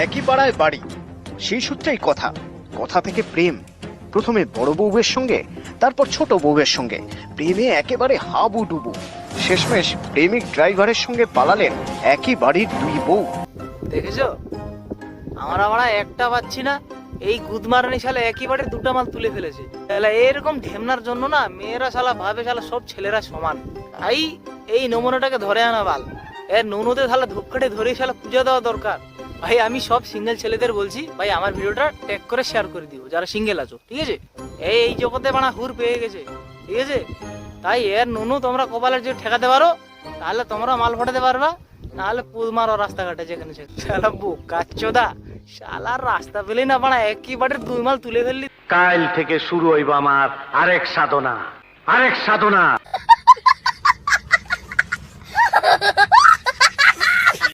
একই পাড়ায় বাড়ি, সেই সূত্রেই কথা, কথা থেকে প্রেম। প্রথমে বড় বউয়ের সঙ্গে, তারপর ছোট বউয়ের সঙ্গে, প্রেমে একেবারে হাবুডুবু। শেষমেশ প্রেমিক ড্রাইভারের সঙ্গে পালালেন একই বাড়ির দুই বউ। দেখেছো, আমরা একটা পাচ্ছি না, এই গুদমারানি শালা একই বাড়ির দুটো মাল তুলে ফেলেছে। তাহলে এরকম ঢেমনার জন্য না মেয়েরা শালা ভাবে শালা সব ছেলেরা সমান। তাই এই নমুনাটাকে ধরে আনা বাল, এর নুনুতে শালা ধূপকাঠি ধরে শালা পূজা দেওয়া দরকার। ভাই আমি সব সিঙ্গেল ছেলেদের বলছি, ভাই আমার ভিডিওটা ট্যাগ করে শেয়ার করে দিও যারা সিঙ্গেল আছো, ঠিক আছে? এই জগতে বানা হুর পেয়ে গেছে, ঠিক আছে? তাই এর নুনু তোমরা কপালের যে ঠেকাতে পারো তাহলে তোমরা মাল ফাটাতে পারবা, নাহলে পুজ মারো রাস্তাঘাটে যেখানে শালা বোকাচ্চোদা। শালার রাস্তা পেলে না বানা একই বাড়ির দুই মাল তুলে ফেললি। কাল থেকে শুরু হইব আমার আরেক সাধনা, আরেক সাধনা।